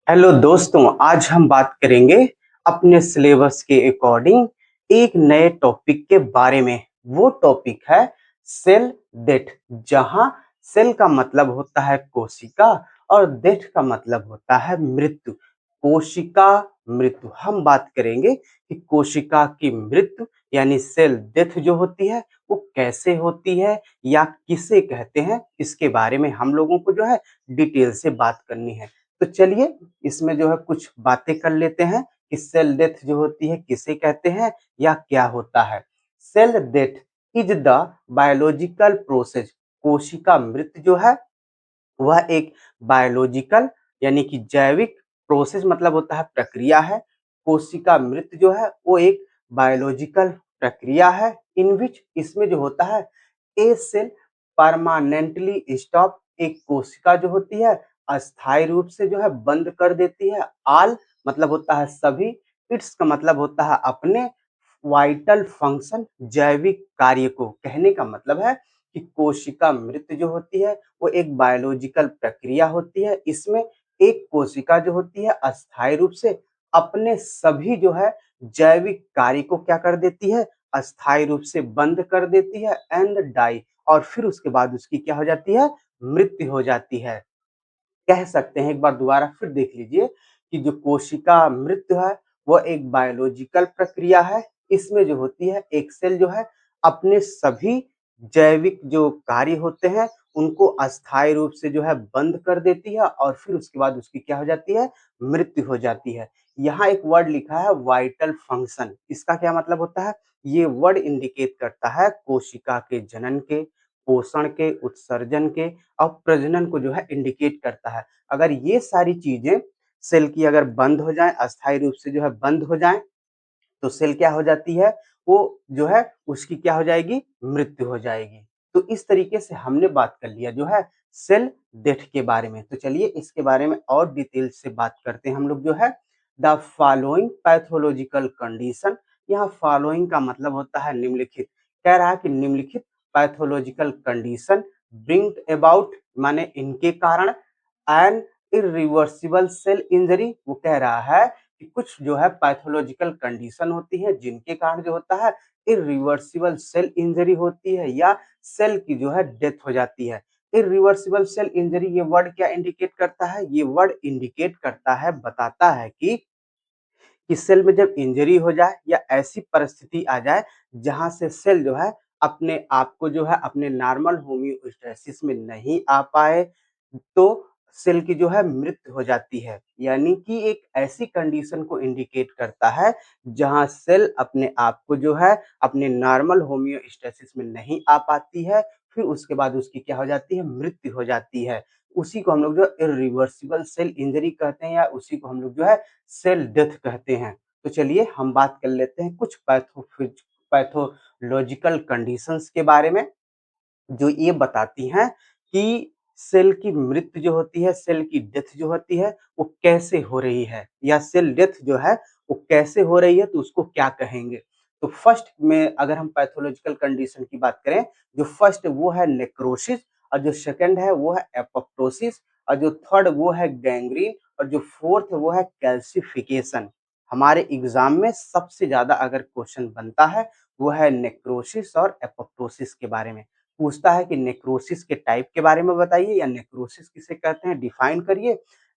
Hello दोस्तों, आज हम बात करेंगे अपने सिलेबस के अकॉर्डिंग एक नए टॉपिक के बारे में। वो टॉपिक है सेल डेथ। जहां सेल का मतलब होता है कोशिका और डेथ का मतलब होता है मृत्यु। कोशिका मृत्यु हम बात करेंगे कि कोशिका की मृत्यु यानी सेल डेथ जो होती है वो कैसे होती है या किसे कहते हैं, इसके बारे में हम लोगों को जो है डिटेल से बात करनी है। तो चलिए इसमें जो है कुछ बातें कर लेते हैं कि सेल डेथ जो होती है किसे कहते हैं या क्या होता है। Cell death is the biological process. कोशिका मृत्यु जो है वह एक बायोलॉजिकल यानी कि जैविक प्रोसेस मतलब होता है प्रक्रिया है। कोशिका मृत्यु जो है वो एक बायोलॉजिकल प्रक्रिया है इन विच इसमें जो होता है ए सेल परमानेंटली स्टॉप। एक कोशिका जो होती है अस्थायी रूप से जो है बंद कर देती है। आल मतलब होता है सभी, इट्स का मतलब होता है अपने, वाइटल फंक्शन जैविक कार्य को कहने का मतलब है कि कोशिका मृत्यु जो होती है वो एक बायोलॉजिकल प्रक्रिया होती है। इसमें एक कोशिका जो होती है अस्थायी रूप से अपने सभी जो है जैविक कार्य को क्या कर देती है, अस्थायी रूप से बंद कर देती है एंड डाई, और फिर उसके बाद उसकी क्या हो जाती है, मृत्यु हो जाती है। कह सकते हैं, एक बार दोबारा फिर देख लीजिए कि जो कोशिका मृत्यु है वो एक बायोलॉजिकल प्रक्रिया है। इसमें जो होती है एक सेल जो है अपने सभी जैविक जो कार्य होते हैं उनको अस्थायी रूप से जो है बंद कर देती है और फिर उसके बाद उसकी क्या हो जाती है, मृत्यु हो जाती है। यहाँ एक वर्ड लिखा है वाइटल फंक्शन, इसका क्या मतलब होता है, ये वर्ड इंडिकेट करता है कोशिका के जनन के, पोषण के, उत्सर्जन के और प्रजनन को जो है इंडिकेट करता है। अगर ये सारी चीजें सेल की अगर बंद हो जाए, अस्थायी रूप से जो है बंद हो जाए, तो सेल क्या हो जाती है, वो जो है उसकी क्या हो जाएगी, मृत्यु हो जाएगी। तो इस तरीके से हमने बात कर लिया जो है सेल डेथ के बारे में। तो चलिए इसके बारे में और डिटेल से बात करते हैं हम लोग जो है। द फॉलोइंग पैथोलॉजिकल कंडीशन, यहाँ फॉलोइंग का मतलब होता है निम्नलिखित। कह रहा है कि निम्नलिखित पैथोलॉजिकल कंडीशन ब्रिंग अबाउट माने इनके कारण एन इरिवर्सिबल सेल इंजरी। वो कह रहा है कि कुछ जो है पैथोलॉजिकल कंडीशन होती है जिनके कारण जो होता है इरिवर्सिबल सेल इंजरी होती है या सेल की जो है डेथ हो जाती है। इरिवर्सिबल सेल इंजरी ये वर्ड क्या इंडिकेट करता है, ये वर्ड इंडिकेट करता है, बताता है कि सेल में जब इंजरी हो जाए या ऐसी परिस्थिति आ जाए जहां से सेल जो है अपने आप को जो है अपने नॉर्मल होम्योस्टेसिस में नहीं आ पाए, तो सेल की जो है मृत्यु हो जाती है। यानी कि एक ऐसी कंडीशन को इंडिकेट करता है जहां सेल अपने आप को जो है अपने नॉर्मल होम्योस्टेसिस में नहीं आ पाती है, फिर उसके बाद उसकी क्या हो जाती है, मृत्यु हो जाती है। उसी को हम लोग जो इरिवर्सिबल सेल इंजरी कहते हैं या उसी को हम लोग जो है सेल डेथ कहते हैं। तो चलिए हम बात कर लेते हैं कुछ पैथोलॉजिकल कंडीशंस के बारे में जो ये बताती हैं कि सेल की मृत्यु जो होती है, सेल की डेथ जो होती है, वो कैसे हो रही है या सेल डेथ जो है वो कैसे हो रही है, तो उसको क्या कहेंगे। तो फर्स्ट में अगर हम पैथोलॉजिकल कंडीशन की बात करें, जो फर्स्ट वो है नेक्रोसिस, और जो सेकंड है वो है एपोप्टोसिस, और जो थर्ड वो है गैंग्रीन, और जो फोर्थ वो है कैल्सिफिकेशन। हमारे एग्जाम में सबसे ज्यादा अगर क्वेश्चन बनता है वो है नेक्रोसिस और एपोप्टोसिस के बारे में। पूछता है कि नेक्रोसिस के टाइप के बारे में बताइए या नेक्रोसिस किसे कहते हैं डिफाइन करिए,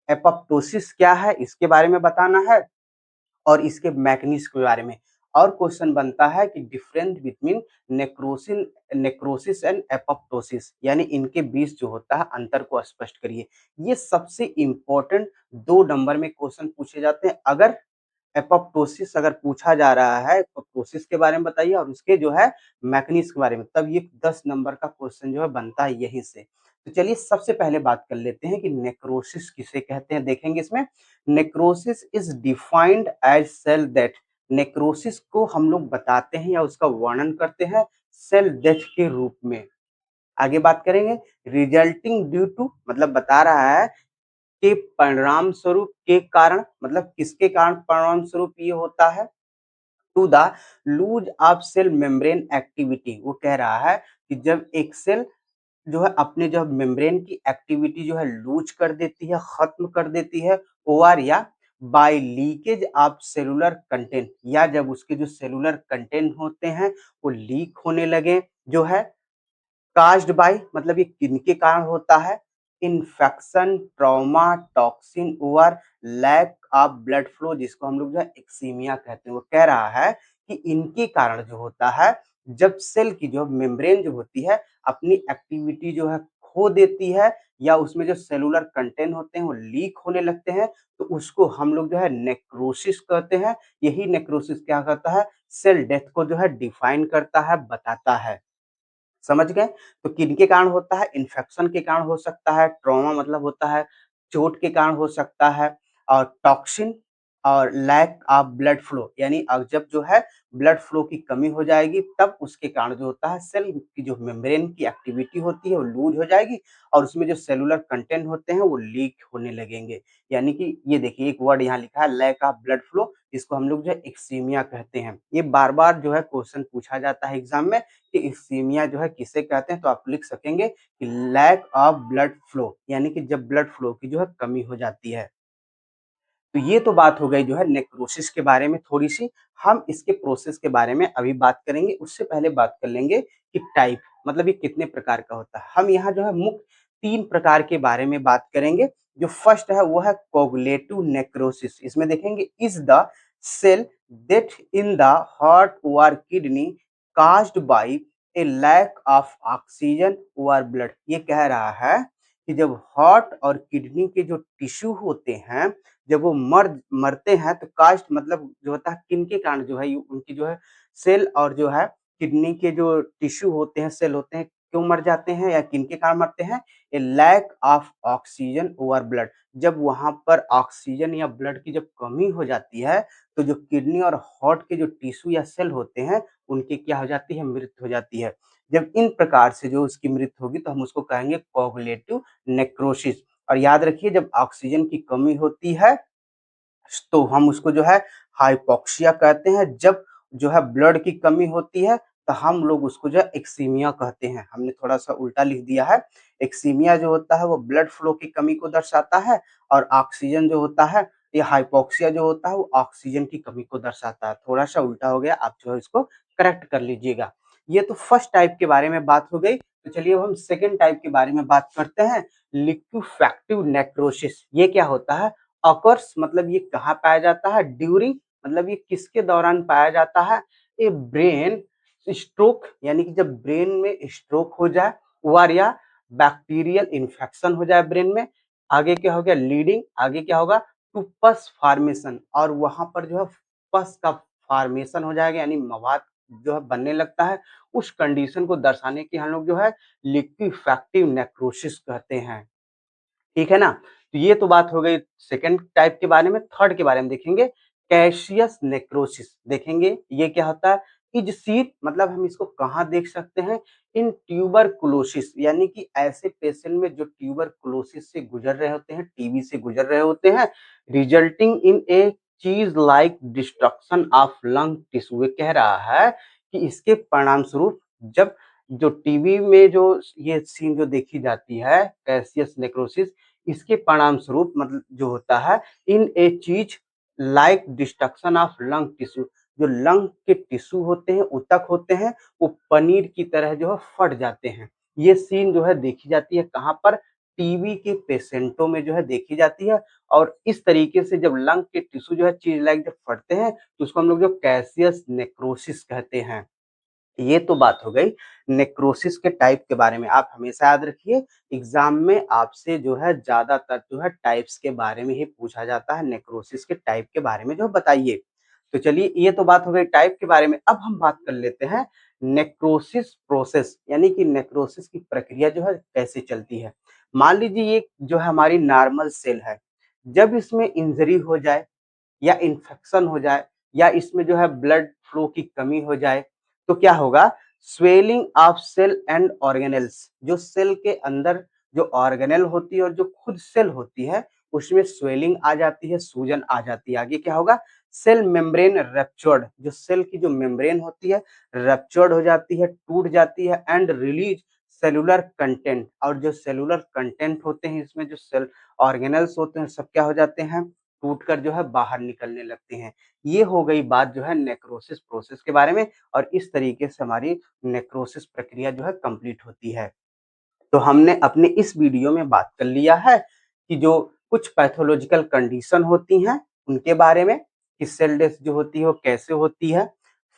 एपोप्टोसिस क्या है इसके बारे में बताना है और इसके मैकेनिज्म के बारे में। और क्वेश्चन बनता है कि difference between necrosis and apoptosis, यानी इनके बीच जो होता है अंतर को स्पष्ट करिए। ये सबसे इंपॉर्टेंट 2 नंबर में क्वेश्चन पूछे जाते हैं। अगर एपोप्टोसिस अगर पूछा जा रहा है, एपोप्टोसिस के बारे में बताइए और उसके जो है मैकेनिज्म के बारे में, तब ये 10 नंबर का क्वेश्चन जो है बनता है यहीं से। तो चलिए सबसे पहले बात कर लेते हैं कि नेक्रोसिस किसे कहते हैं, देखेंगे इसमें। Necrosis is defined as cell death. Necrosis को हम लोग बताते हैं या उसका वर्णन करते हैं सेल डेथ के रूप में। आगे बात करेंगे, रिजल्टिंग ड्यू टू मतलब बता रहा है के परिणाम स्वरूप, के कारण मतलब किसके कारण परिणाम स्वरूप ये होता है, to the loss of cell membrane activity. वो कह रहा है कि जब एक सेल जो है अपने जो मेम्ब्रेन की एक्टिविटी जो है लूज कर देती है, खत्म कर देती है, ओआर या by leakage of cellular content, या जब उसके जो सेलुलर कंटेंट होते हैं वो लीक होने लगे, जो है काज्ड बाय मतलब ये किनके कारण होता है, इन्फेक्शन, ट्रॉमा, टॉक्सिन और लैक ऑफ ब्लड फ्लो, जिसको हम लोग जो है एक्सीमिया कहते हैं। वो कह रहा है कि इनके कारण जो होता है, जब सेल की जो मेम्ब्रेन जो होती है अपनी एक्टिविटी जो है खो देती है, या उसमें जो सेलुलर कंटेंट होते हैं वो लीक होने लगते हैं, तो उसको हम लोग जो है नेक्रोसिस कहते हैं। यही नेक्रोसिस क्या करता है, सेल डेथ को जो है डिफाइन करता है, बताता है। समझ गए? तो किनके कारण होता है? इन्फेक्शन के कारण हो सकता है, ट्रॉमा मतलब होता है चोट के कारण हो सकता है, और टॉक्सिन और लैक ऑफ ब्लड फ्लो, यानी जब जो है ब्लड फ्लो की कमी हो जाएगी, तब उसके कारण जो होता है सेल की जो मेम्ब्रेन की एक्टिविटी होती है वो लूज हो जाएगी, और उसमें जो सेलुलर कंटेंट होते हैं वो लीक होने लगेंगे। यानी कि ये देखिए एक वर्ड यहाँ लिखा है लैक ऑफ ब्लड फ्लो, इसको हम लोग जो है एक्सीमिया कहते हैं। ये बार-बार जो है क्वेश्चन पूछा जाता है एग्जाम में कि इस्कीमिया जो है किसे कहते हैं, तो आप लिख सकेंगे कि लैक ऑफ ब्लड फ्लो, यानी कि जब ब्लड फ्लो की जो है कमी हो जाती है। तो ये तो बात हो गई जो है नेक्रोसिस के बारे में थोड़ी सी। हम इसके प्रोसेस के बारे में अभी बात करेंगे, उससे पहले बात कर लेंगे कि टाइप मतलब ये कितने प्रकार का होता है। हम यहाँ जो है मुख्य 3 प्रकार के बारे में बात करेंगे। जो फर्स्ट है वो है कोगुलेटिव नेक्रोसिस। इसमें देखेंगे is the cell death in the heart और kidney caused by a lack of oxygen और ब्लड। ये कह रहा है कि जब हार्ट और किडनी के जो टिश्यू होते हैं, जब वो मरते हैं, तो कास्ट मतलब जो होता है किनके कारण जो है उनकी जो है सेल और जो है किडनी के जो टिश्यू होते हैं, सेल होते हैं, क्यों मर जाते हैं या किनके कारण मरते हैं? A lack of oxygen over blood. जब वहां पर ऑक्सीजन या ब्लड की जब कमी हो जाती है, तो जो किडनी और हार्ट के जो टिश्यू या सेल होते हैं उनकी क्या हो जाती है? मृत्यु हो जाती है। जब इन प्रकार से जो उसकी मृत्यु होगी तो हम उसको कहेंगे कोगुलेटिव नेक्रोसिस। और याद रखिए जब ऑक्सीजन की कमी होती है तो हम उसको जो है हाइपोक्सिया कहते हैं। जब जो है ब्लड की कमी होती है तो हम लोग उसको जो है एक्सीमिया कहते हैं। हमने थोड़ा-सा उल्टा लिख दिया है। एक्सीमिया जो होता है वो ब्लड फ्लो की कमी को दर्शाता है, और ऑक्सीजन जो होता है, ये हाइपोक्सिया जो होता है वो ऑक्सीजन की कमी को दर्शाता है। थोड़ा-सा उल्टा हो गया, आप जो है इसको करेक्ट कर लीजिएगा। ये तो फर्स्ट टाइप के बारे में बात हो गई। तो चलिए अब हम सेकंड टाइप के बारे में बात करते हैं, लिक्विफैक्टिव नेक्रोसिस। ये क्या होता है? ऑकर्स मतलब ये कहाँ पाया जाता है? ड्यूरिंग मतलब ये किसके दौरान पाया जाता है? ए ब्रेन स्ट्रोक, यानी कि जब ब्रेन में स्ट्रोक हो जाए, और या बैक्टीरियल इन्फेक्शन हो जाए ब्रेन में। आगे क्या हो गया? लीडिंग, आगे क्या होगा? टू पस फॉर्मेशन, और वहां पर जो है पस का फॉर्मेशन हो जाएगा, यानी मवाद जो है बनने लगता है। उस कंडीशन को दर्शाने की हम लोग जो है लिक्विफैक्टिव नेक्रोसिस कहते हैं। ठीक है ना? तो ये तो बात हो गई सेकंड टाइप के बारे में। थर्ड के बारे में देखेंगे, कैशियस नेक्रोसिस देखेंगे। ये क्या होता है? इज सीन मतलब हम इसको कहाँ देख सकते हैं? इन ट्यूबरकुलोसिस, यानी कि ऐसे पेशेंट में जो ट्यूबरकुलोसिस से गुजर रहे होते हैं, टीबी से गुजर रहे होते हैं, रिजल्टिंग इन ए चीज like destruction of lung tissue. ये कह रहा है कि इसके परिणाम स्वरूप जब जो टीबी में जो ये सीन जो देखी जाती है कैसियस नेक्रोसिस, इसके परिणाम स्वरूप मतलब जो होता है इन ए चीज like destruction of lung tissue, जो लंग के टिश्यू होते हैं, ऊतक होते हैं, वो पनीर की तरह जो है फट जाते हैं। ये सीन जो है देखी जाती है कहाँ पर? टीबी के पेशेंटों में जो है देखी जाती है। और इस तरीके से जब लंग के टिश्यू जो है चीज लाइक जब फटते हैं तो उसको हम लोग जो कैसियस नेक्रोसिस कहते हैं। ये तो बात हो गई नेक्रोसिस के टाइप के बारे में। आप हमेशा याद रखिए एग्जाम में आपसे जो है ज्यादातर जो है टाइप्स के बारे में ही पूछा जाता है। नेक्रोसिस के टाइप के बारे में जो बताइए। तो चलिए ये तो बात हो गई टाइप के बारे में। अब हम बात कर लेते हैं नेक्रोसिस प्रोसेस, यानी कि नेक्रोसिस की प्रक्रिया जो है कैसे चलती है। मान लीजिए ये जो है हमारी नॉर्मल सेल है, जब इसमें इंजरी हो जाए या इन्फेक्शन हो जाए या इसमें जो है ब्लड फ्लो की कमी हो जाए, तो क्या होगा? Swelling of cell and organelles, जो सेल के अंदर जो ऑर्गेनेल होती है और जो खुद सेल होती है उसमें स्वेलिंग आ जाती है, सूजन आ जाती है। आगे क्या होगा? सेल मेम्ब्रेन रप्चर्ड, जो सेल की जो मेम्ब्रेन होती है रप्चर्ड हो जाती है, टूट जाती है, एंड रिलीज सेलुलर कंटेंट, और जो सेलुलर कंटेंट होते हैं इसमें जो सेल ऑर्गेनल्स होते हैं सब क्या हो जाते हैं, टूटकर जो है बाहर निकलने लगते हैं। ये हो गई बात जो है नेक्रोसिस प्रोसेस के बारे में, और इस तरीके से हमारी नेक्रोसिस प्रक्रिया जो है कंप्लीट होती है। तो हमने अपने इस वीडियो में बात कर लिया है कि जो कुछ पैथोलॉजिकल कंडीशन होती हैं उनके बारे में, कि सेल डेथ जो होती है वो कैसे होती है।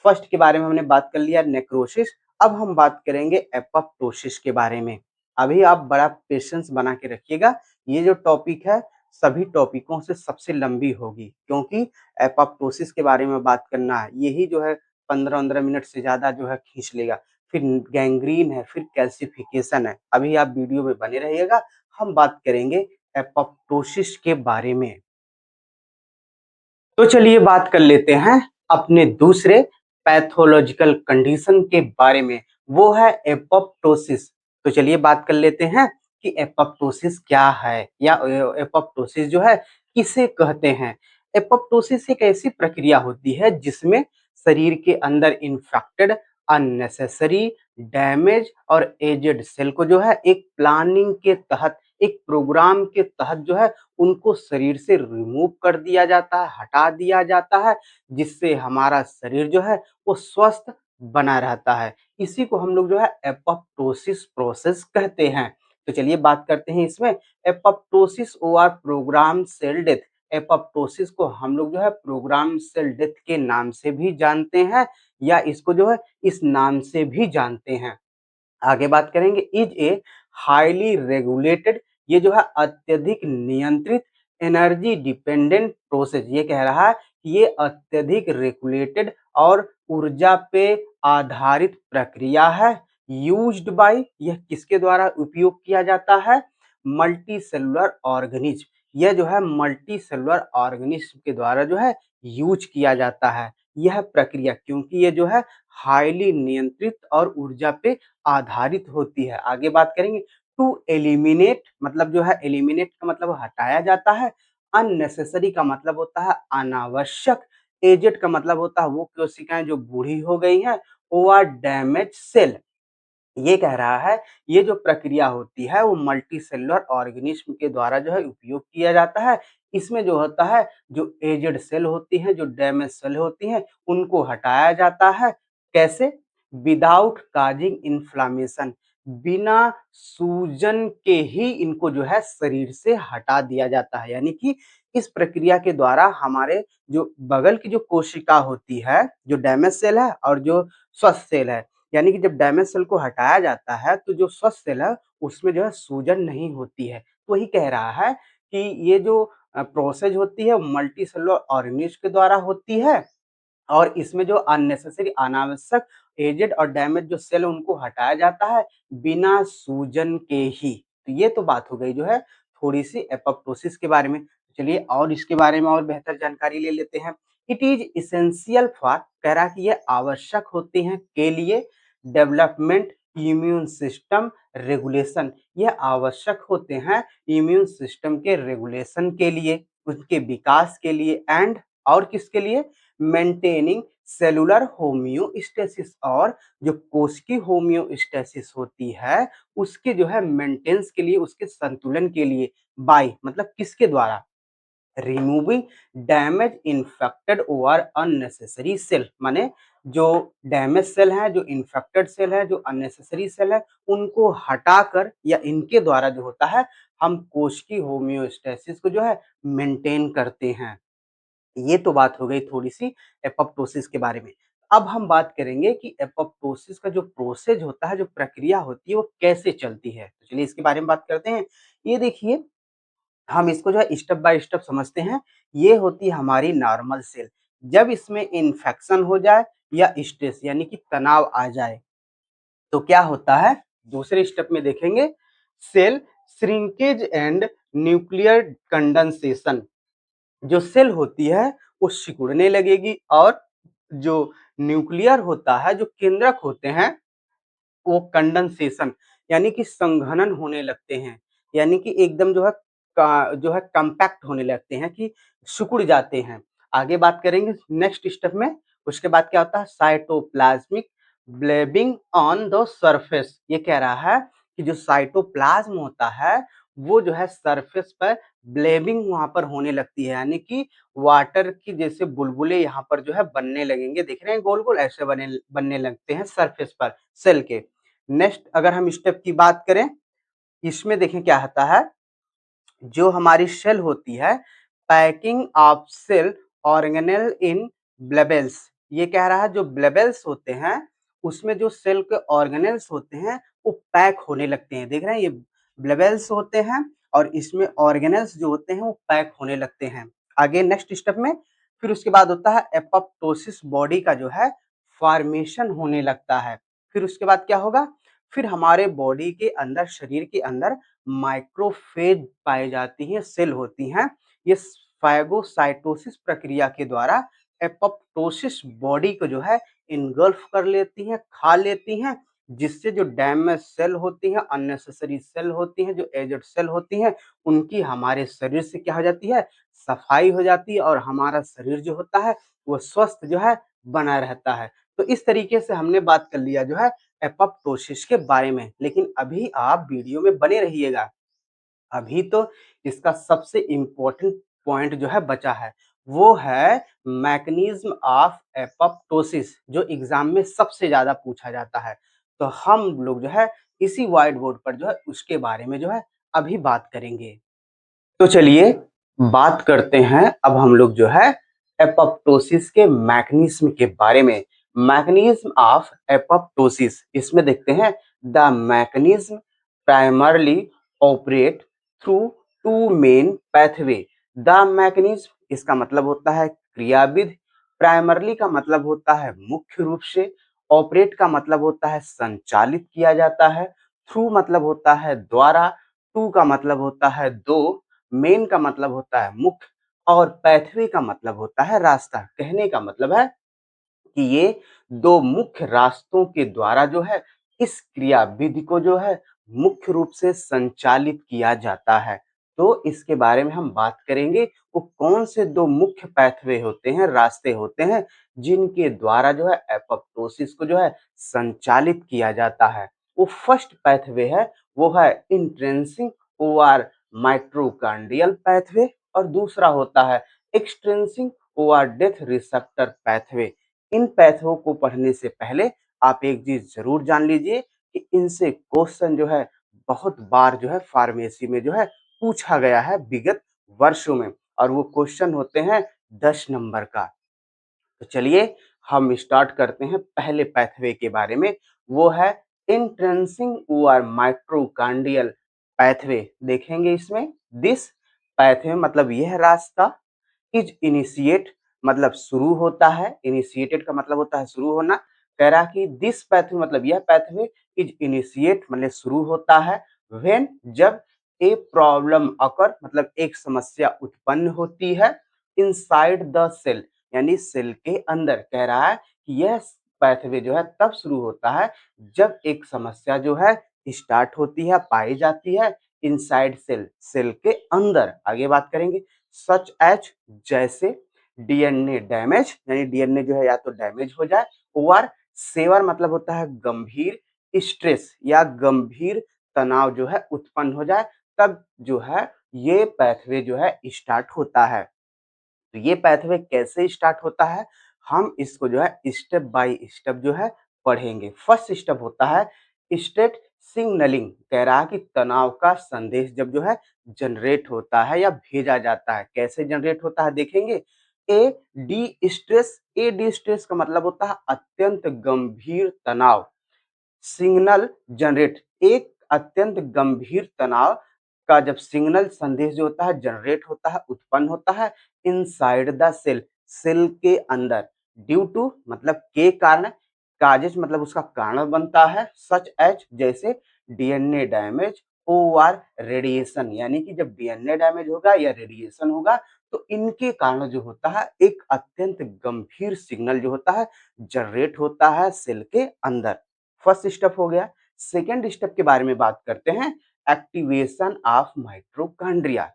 फर्स्ट के बारे में हमने बात कर लिया नेक्रोसिस। अब हम बात करेंगे एपोप्टोसिस के बारे में। अभी आप बड़ा पेशेंस बना के रखिएगा, ये जो टॉपिक है सभी टॉपिकों से सबसे लंबी होगी, क्योंकि एपोप्टोसिस के बारे में बात करना है, यही जो है 15-15 मिनट से ज्यादा जो है खींच लेगा। फिर गैंग्रीन है, फिर कैल्सिफिकेशन है। अभी आप वीडियो में बने रहिएगा, हम बात करेंगे एपोप्टोसिस के बारे में। तो चलिए बात कर लेते हैं अपने दूसरे पैथोलॉजिकल कंडीशन के बारे में, वो है एपोप्टोसिस। तो चलिए बात कर लेते हैं कि एपोप्टोसिस क्या है, या एपोप्टोसिस जो है किसे कहते हैं। एपोप्टोसिस एक ऐसी प्रक्रिया होती है जिसमें शरीर के अंदर इन्फेक्टेड, अननेसेसरी, डैमेज और एजेड सेल को जो है एक प्लानिंग के तहत, एक प्रोग्राम के तहत जो है उनको शरीर से रिमूव कर दिया जाता है, हटा दिया जाता है, जिससे हमारा शरीर जो है वो स्वस्थ बना रहता है। इसी को हम लोग जो है एपोप्टोसिस प्रोसेस कहते हैं। तो चलिए बात करते हैं इसमें एपोप्टोसिस और प्रोग्राम सेल डेथ। एपोप्टोसिस को हम लोग जो है प्रोग्राम सेल डेथ के नाम से भी जानते हैं, या इसको जो है इस नाम से भी जानते हैं। आगे बात करेंगे इज ए हाईली रेगुलेटेड, ये जो है अत्यधिक नियंत्रित, एनर्जी डिपेंडेंट प्रोसेस। ये कह रहा है कि ये अत्यधिक रेगुलेटेड और ऊर्जा पे आधारित प्रक्रिया है। यूज्ड बाय, यह किसके द्वारा उपयोग किया जाता है, मल्टी सेलुलर ऑर्गेनिज्म। यह जो है मल्टी सेलुलर ऑर्गेनिज्म के द्वारा जो है यूज किया जाता है यह प्रक्रिया, क्योंकि ये जो है हाईली नियंत्रित और ऊर्जा पे आधारित होती है। आगे बात करेंगे टू एलिमिनेट, मतलब जो है एलिमिनेट का मतलब हटाया जाता है, अननेसेसरी का मतलब होता है अनावश्यक, एजेड का मतलब होता है वो कोशिकाएं जो बूढ़ी हो गई हैं, ओवर डैमेज सेल। ये कह रहा है ये जो प्रक्रिया होती है वो मल्टी सेलुलर ऑर्गेनिज्म के द्वारा जो है उपयोग किया जाता है। इसमें जो होता है जो एजेड सेल होती हैं, जो डैमेज सेल होती हैं, उनको हटाया जाता है। कैसे? विदाउट काजिंग इन्फ्लामेशन, बिना सूजन के ही इनको जो है शरीर से हटा दिया जाता है। यानी कि इस प्रक्रिया के द्वारा हमारे जो बगल की जो कोशिका होती है, जो डैमेज सेल है और जो स्वस्थ सेल है, यानी कि जब डैमेज सेल को हटाया जाता है तो जो स्वस्थ सेल है उसमें जो है सूजन नहीं होती है। तो वही कह रहा है कि ये जो प्रोसेस होती है मल्टी सेलुलर ऑर्गेनिज्म के द्वारा होती है, और इसमें जो अननेसेसरी, अनावश्यक, एजेड और डैमेज जो सेल उनको हटाया जाता है बिना सूजन के ही। तो ये तो बात हो गई जो है थोड़ी सी एपोप्टोसिस के बारे में। चलिए और इसके बारे में और बेहतर जानकारी ले लेते हैं। इट इज इसेंशियल फॉर, कह रहा है कि ये आवश्यक होते हैं के लिए, डेवलपमेंट, इम्यून सिस्टम रेगुलेशन, ये आवश्यक होते हैं इम्यून सिस्टम के रेगुलेशन के लिए, उसके विकास के लिए, एंड और किसके लिए, मेंटेनिंग सेलुलर होम्योस्टेसिस, और जो कोशिकीय होम्योस्टेसिस होती है उसके जो है मेंटेनेंस के लिए, उसके संतुलन के लिए, बाय मतलब किसके द्वारा, removing damage infected over unnecessary cell, माने जो डैमेज सेल है, जो इन्फेक्टेड सेल है, जो अननेसेसरी सेल है, उनको हटाकर या इनके द्वारा जो होता है हम कोशिकीय होम्योस्टेसिस को जो है मेंटेन करते हैं। ये तो बात हो गई थोड़ी सी एपोप्टोसिस के बारे में। अब हम बात करेंगे कि एपोप्टोसिस का जो प्रोसेस होता है, जो प्रक्रिया होती है वो कैसे चलती है। तो चलिए इसके बारे में बात करते हैं। ये देखिए हम इसको जो है स्टेप बाय स्टेप समझते हैं। ये होती है हमारी नॉर्मल सेल। जब इसमें इन्फेक्शन हो जाए या स्ट्रेस यानी कि तनाव आ जाए तो क्या होता है, दूसरे स्टेप में देखेंगे cell shrinkage and nuclear condensation. जो सेल होती है वो सिकुड़ने लगेगी, और जो न्यूक्लियर होता है, जो केंद्रक होते हैं, वो कंडेंसेशन यानी कि संघनन होने लगते हैं, यानी कि एकदम जो है जो है कंपैक्ट होने लगते हैं, कि सिकुड़ जाते हैं। आगे बात करेंगे नेक्स्ट स्टेप में। उसके बाद क्या होता है, साइटोप्लाज्मिक ब्लेबिंग ऑन द सरफेस। ये कह रहा है कि जो साइटोप्लाज्म होता है वो जो है सरफेस पर ब्लेबिंग वहां पर होने लगती है, यानी कि वाटर की जैसे बुलबुले यहाँ पर जो है बनने लगेंगे, देख रहे हैं गोल गोल ऐसे बनने लगते हैं सरफेस पर सेल के। नेक्स्ट अगर हम स्टेप की बात करें, इसमें देखें क्या होता है, जो हमारी शेल होती है, पैकिंग ऑफ सेल ऑर्गेनेल इन ब्लेबल्स। ये कह रहा है जो ब्लेबल्स होते हैं उसमें जो सेल के ऑर्गेनेल्स होते हैं वो पैक होने लगते हैं, देख रहे हैं ये ब्लेबल्स होते हैं और इसमें ऑर्गेनेल्स जो होते हैं वो पैक होने लगते हैं। आगे नेक्स्ट स्टेप में फिर उसके बाद होता है एपोप्टोसिस, बॉडी का जो है फॉर्मेशन होने लगता है। फिर उसके बाद क्या होगा, फिर हमारे बॉडी के अंदर, शरीर के अंदर माइक्रोफेज पाई जाती हैं, सेल होती हैं। ये फाइगोसाइटोसिस प्रक्रिया के द्वारा एपोप्टोसिस बॉडी को जो है इनगल्फ कर लेती हैं, खा लेती हैं, जिससे जो डैमेज सेल होती हैं, अननेसेसरी सेल होती हैं, जो एजेड सेल होती हैं, उनकी हमारे शरीर से क्या हो जाती है, सफाई हो जाती है और हमारा शरीर जो होता है वो स्वस्थ जो है बना रहता है। तो इस तरीके से हमने बात कर लिया जो है एपोप्टोसिस के बारे में। लेकिन अभी आप वीडियो में बने रहिएगा, अभी तो इसका सबसे इम्पोर्टेंट पॉइंट जो है बचा है, वो है मैकेनिज्म ऑफ एपोप्टोसिस, जो एग्जाम में सबसे ज्यादा पूछा जाता है। तो हम लोग जो है इसी व्हाइट बोर्ड पर जो है उसके बारे में जो है अभी बात करेंगे। तो चलिए बात करते हैं अब हम लोग जो है एपोप्टोसिस के मैकेनिज्म के बारे में। मैकेनिज्म ऑफ एपोप्टोसिस, इसमें देखते हैं the mechanism primarily operate through two main pathway. The mechanism इसका मतलब होता है क्रियाविधि, प्राइमरली का मतलब होता है मुख्य रूप से, ऑपरेट का मतलब होता है संचालित किया जाता है, थ्रू मतलब होता है द्वारा, टू का मतलब होता है दो, मेन का मतलब होता है मुख्य और पैथवे का मतलब होता है रास्ता। कहने का मतलब है कि ये दो मुख्य रास्तों के द्वारा जो है इस क्रिया विधि को जो है मुख्य रूप से संचालित किया जाता है। तो इसके बारे में हम बात करेंगे, वो कौन से दो मुख्य पैथवे होते हैं, रास्ते होते हैं, जिनके द्वारा जो है एपोप्टोसिस को जो है संचालित किया जाता है। वो फर्स्ट पैथवे है, वो है इंट्रिंसिक ओआर माइट्रोकांडियल पैथवे, और दूसरा होता है extrinsic or death receptor pathway. इन पैथवों को पढ़ने से पहले आप एक चीज जरूर जान लीजिए कि इनसे क्वेश्चन जो है बहुत बार जो है फार्मेसी में जो है पूछा गया है विगत वर्षों में, और वो क्वेश्चन होते हैं 10 नंबर का। तो चलिए हम स्टार्ट करते हैं पहले पैथवे के बारे में, वो है इंट्रेंसिंग ओर माइट्रोकांडियल पैथवे। देखेंगे इसमें दिस पैथवे मतलब यह रास्ता, इज इनिशिएट मतलब शुरू होता है, इनिशिएटेड का मतलब होता है शुरू होना। कह रहा कि दिस पैथवे मतलब यह पैथवे इज इनिशिएट मतलब शुरू होता है, व्हेन जब ए प्रॉब्लम अकर मतलब एक समस्या उत्पन्न होती है, इनसाइड द सेल यानी सेल के अंदर। कह रहा है कि यह पैथवे जो है तब शुरू होता है जब एक समस्या जो है स्टार्ट होती है, पाई जाती है इनसाइड सेल, सेल के अंदर। आगे बात करेंगे, सच एच जैसे डीएनए डैमेज, यानी डीएनए जो है या तो डैमेज हो जाए, और सेवर मतलब होता है गंभीर स्ट्रेस या गंभीर तनाव जो है उत्पन्न हो जाए, तब जो है ये पैथवे जो है स्टार्ट होता है। तो ये पैथवे कैसे स्टार्ट होता है, हम इसको जो है स्टेप बाय स्टेप जो है पढ़ेंगे। फर्स्ट स्टेप होता है स्टेट सिग्नलिंग। कह रहा है कि तनाव का संदेश जब जो है जनरेट होता है या भेजा जाता है, कैसे जनरेट होता है देखेंगे। A D stress, A D stress का मतलब होता है अत्यंत गंभीर तनाव। सिग्नल जनरेट, एक अत्यंत गंभीर तनाव का जब सिग्नल संदेश जो होता है जनरेट होता है, उत्पन्न होता है इनसाइड द सेल, सेल के अंदर। ड्यू टू मतलब के कारण, काजेज मतलब उसका कारण बनता है, सच एच जैसे डीएनए डैमेज और रेडिएशन, यानी कि जब डीएनए डैमेज होगा या रेडिएशन होगा तो इनके कारण जो होता है एक अत्यंत गंभीर सिग्नल जो होता है जनरेट होता है सेल के अंदर। फर्स्ट स्टेप हो गया। सेकेंड स्टेप के बारे में बात करते हैं, एक्टिवेशन ऑफ माइट्रोकांड्रिया।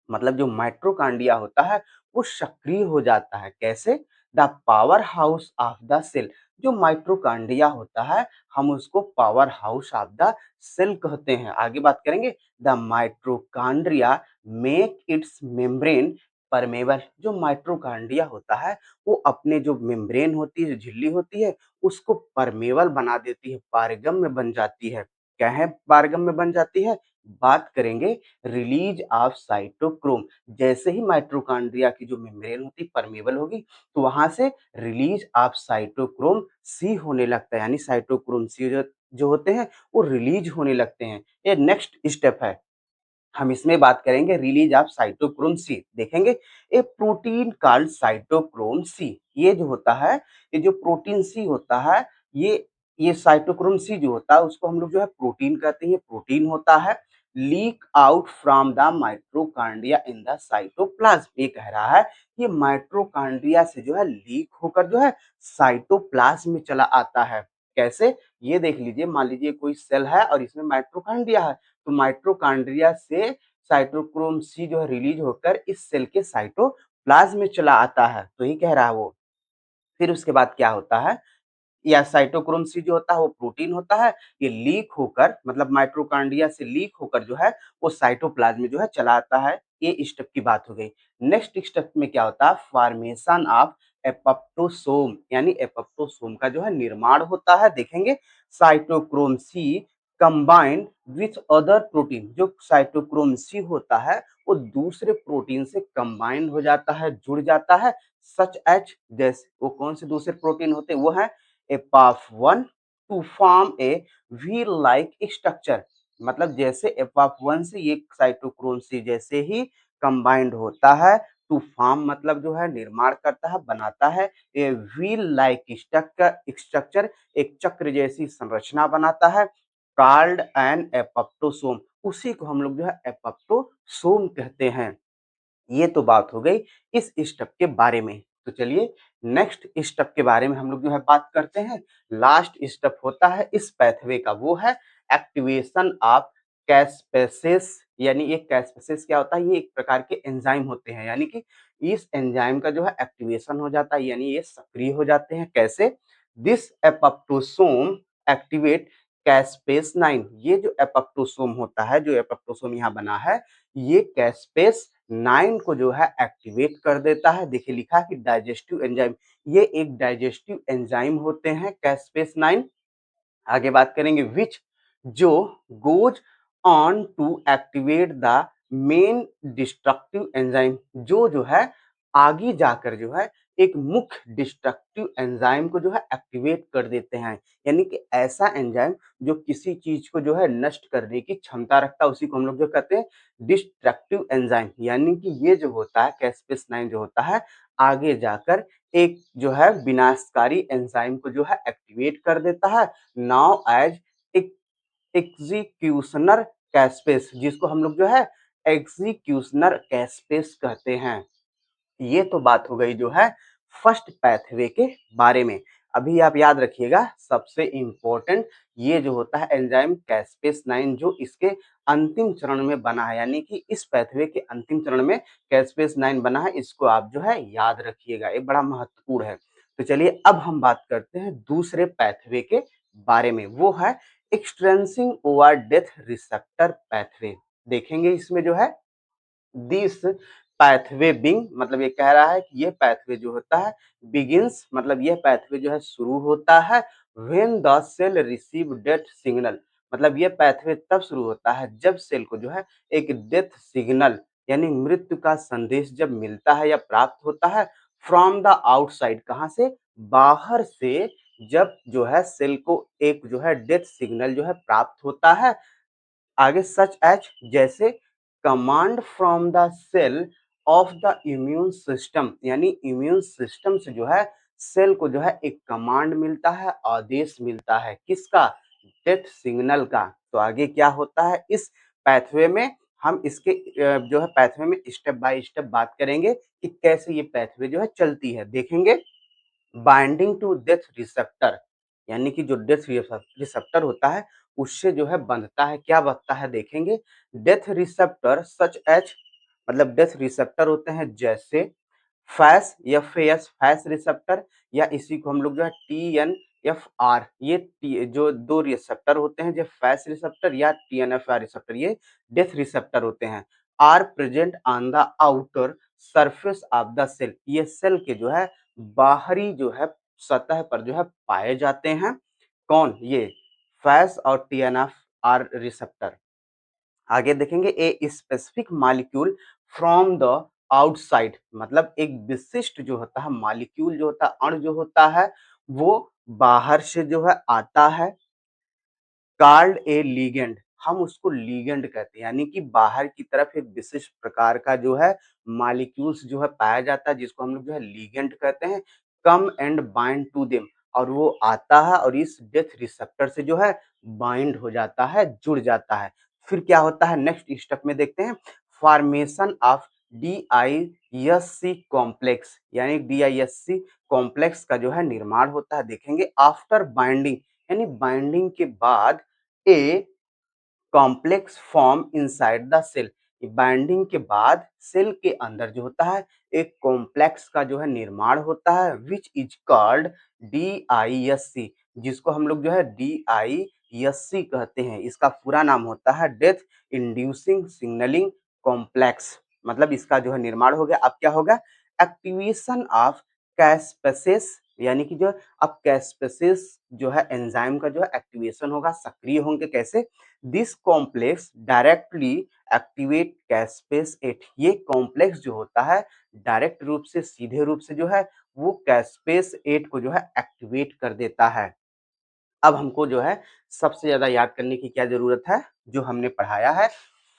मतलब जो माइट्रोकांड्रिया होता है वो सक्रिय हो जाता है, कैसे, the power house of the cell. जो माइटोकॉन्ड्रिया होता है हम उसको power house of the cell कहते हैं। आगे बात करेंगे, the mitochondria make its membrane permeable. जो माइटोकॉन्ड्रिया होता है वो अपने जो मेम्ब्रेन होती है, जो झिल्ली होती है, उसको परमेबल बना देती है, पारगम्य बन जाती है। क्या है पारगम्य बन जाती है? बात करेंगे रिलीज ऑफ साइटोक्रोम। जैसे ही माइटोकॉन्ड्रिया की जो मेम्ब्रेन होती परमेबल होगी तो वहां से रिलीज ऑफ साइटोक्रोम सी होने लगता है, यानी साइटोक्रोम सी जो होते हैं वो रिलीज होने लगते हैं। ये नेक्स्ट स्टेप है। हम इसमें बात करेंगे रिलीज ऑफ साइटोक्रोम सी। देखेंगे a protein called cytochrome c. ये जो होता है, ये जो प्रोटीन सी होता है, ये साइटोक्रोम सी जो होता है उसको हम लोग जो है प्रोटीन कहते हैं। प्रोटीन होता है leak out from the mitochondria in the cytoplasm. ये कह रहा है ये माइटोकॉन्ड्रिया से जो है लीक होकर जो है साइटोप्लाज्म में चला आता है। कैसे? ये देख लीजिए, मान लीजिए कोई सेल है और इसमें माइटोकॉन्ड्रिया है, तो माइटोकॉन्ड्रिया से साइटोक्रोम सी जो है रिलीज होकर इस सेल के साइटोप्लाज्म में चला आता है। तो ये कह रहा है वो। फिर उसके बाद क्या होता है, या साइटोक्रोम सी जो होता है वो प्रोटीन होता है, ये लीक होकर मतलब माइटोकॉन्ड्रिया से लीक होकर जो है वो साइटोप्लाज्म में जो है चला आता है। ये स्टेप की बात हो गई। नेक्स्ट स्टेप में क्या होता है, फॉर्मेशन ऑफ एपोप्टोसोम, यानी एपोप्टोसोम का जो है निर्माण होता है। देखेंगे cytochrome c combined with other protein. जो साइटोक्रोम सी होता है वो दूसरे प्रोटीन से कंबाइंड हो जाता है, जुड़ जाता है। सच एच, जैसे वो कौन से दूसरे प्रोटीन होते हैं, वो है Apaf one to form a wheel like structure. मतलब जैसे एपाफ1 से ये साइटोक्रोम सी जैसे ही कंबाइंड होता है टू फॉर्म मतलब जो है निर्माण करता है, बनाता है ए व्हील लाइक स्ट्रक्चर, एक चक्र जैसी संरचना बनाता है, कॉल्ड एन एपोप्टोसोम। उसी को हम लोग जो है एपोप्टोसोम कहते हैं। ये तो बात हो गई इस स्टेप के बारे में। तो चलिए नेक्स्ट स्टेप के बारे में हम लोग जो है बात करते हैं। लास्ट स्टेप होता है इस पैथवे का, वो है एक्टिवेशन ऑफ कैस्पेसेस। यानी ये कैस्पेसेस क्या होता है, ये एक प्रकार के एंजाइम होते हैं, यानी कि इस एंजाइम का जो है एक्टिवेशन हो जाता है, यानी ये सक्रिय हो जाते हैं। कैसे? This apoptosome activate caspase 9। ये जो एपोप्टोसोम होता है, जो एपोप्टोसोम यहाँ बना है, ये कैस्पेस 9 को जो है एक्टिवेट कर देता है। देखिए लिखा है कि डाइजेस्टिव एंजाइम, ये एक डाइजेस्टिव एंजाइम होते हैं कैस्पेस 9। आगे बात करेंगे विच जो goes on to activate the main destructive enzyme. जो है आगे जाकर जो है एक मुख्य डिस्ट्रक्टिव एंजाइम को जो है एक्टिवेट कर देते हैं। यानी कि ऐसा एंजाइम जो किसी चीज को जो है नष्ट करने की क्षमता रखता है, उसी को हम लोग जो कहते हैं डिस्ट्रक्टिव एंजाइम। यानी कि ये जो होता है कैस्पेस 9 जो होता है आगे जाकर एक जो है विनाशकारी एंजाइम को जो है एक्टिवेट कर देता है, नाउ एज एग्जीक्यूशनर कैस्पेस, जिसको हम लोग जो है एग्जीक्यूशनर कैस्पेस कहते हैं। ये तो बात हो गई जो है फर्स्ट पैथवे के बारे में। अभी आप याद रखिएगा सबसे इंपॉर्टेंट ये जो होता है एंजाइम कैस्पेस 9 जो इसके अंतिम चरण में बना है, यानी कि इस पैथवे के अंतिम चरण में कैस्पेस 9 बना है, इसको आप जो है याद रखिएगा, ये बड़ा महत्वपूर्ण है। तो चलिए अब हम बात करते हैं दूसरे पैथवे के बारे में, वो है एक्सट्रेंसिंग ओवर डेथ रिसेप्टर पैथवे। देखेंगे इसमें जो है दिस पैथवे बिंग, मतलब ये कह रहा है कि ये पैथवे जो होता है बिगिंस, मतलब ये पैथवे जो है शुरू होता है when the cell receive death signal. मतलब ये पैथवे तब शुरू होता है जब सेल को जो है एक डेथ सिग्नल यानी मृत्यु का संदेश जब मिलता है या प्राप्त होता है फ्रॉम द आउटसाइड। कहाँ से? बाहर से। जब जो है सेल को एक जो है डेथ सिग्नल जो है प्राप्त होता है, आगे सच एच जैसे command from the cell of the immune system, यानी इम्यून सिस्टम से जो है सेल को जो है एक कमांड मिलता है, आदेश मिलता है, किसका? डेथ सिग्नल का। तो आगे क्या होता है इस पैथवे में, हम इसके जो है पैथवे में स्टेप बाय स्टेप बात करेंगे कि कैसे ये पैथवे जो है चलती है। देखेंगे बाइंडिंग टू डेथ रिसेप्टर, यानी कि जो डेथ रिसेप्टर होता है उससे जो है बंधता है। क्या बंधता है देखेंगे, डेथ रिसेप्टर सच एच, मतलब डेथ रिसेप्टर होते हैं जैसे फैस एफ फैस रिसेप्टर, या इसी को हम लोग जो है TNFR, ये जो दो रिसेप्टर होते हैं, जो फैस रिसेप्टर या TNFR रिसेप्टर, ये डेथ रिसेप्टर होते हैं, are present on the outer surface of the cell, ये सेल के जो है बाहरी जो है सतह पर जो है पाए जाते हैं। कौन? ये फैस और TNFR रिसेप्टर। आगे देखेंगे a specific molecule from the outside, मतलब एक विशिष्ट जो होता है मॉलिक्यूल, जो होता है अणु जो होता है, वो बाहर से जो है आता है, कॉल्ड ए लिगेंड, हम उसको लिगेंड कहते हैं, यानी कि बाहर की तरफ एक विशिष्ट प्रकार का जो है मॉलिक्यूल्स जो है पाया जाता है, जिसको हम लोग जो है लिगेंड कहते हैं। Come and bind to them, और वो आता है और इस डेथ रिसेप्टर से जो है बाइंड हो जाता है, जुड़ जाता है। फिर क्या होता है नेक्स्ट स्टेप में देखते हैं, फॉर्मेशन ऑफ DISC कॉम्प्लेक्स, यानी DISC कॉम्प्लेक्स का जो है निर्माण होता है। देखेंगे आफ्टर बाइंडिंग, यानी बाइंडिंग के बाद a complex form inside the cell, binding के बाद सेल के अंदर जो होता है एक कॉम्प्लेक्स का जो है निर्माण होता है, विच इज कॉल्ड DISC, जिसको हम लोग जो है DISC कहते हैं। इसका पूरा नाम होता है डेथ इंड्यूसिंग सिग्नलिंग कॉम्प्लेक्स, मतलब इसका जो है निर्माण हो गया। अब क्या होगा, एक्टिवेशन ऑफ कैस्पेसेस, यानी कि जो अब कैस्पेसेस जो है एंजाइम का जो है एक्टिवेशन होगा, सक्रिय होंगे। कैसे? दिस कॉम्प्लेक्स डायरेक्टली एक्टिवेट कैस्पेस 8, ये कॉम्प्लेक्स जो होता है डायरेक्ट रूप से, सीधे रूप से जो है वो कैस्पेस 8 को जो है एक्टिवेट कर देता है। अब हमको जो है सबसे ज्यादा याद करने की क्या जरूरत है, जो हमने पढ़ाया है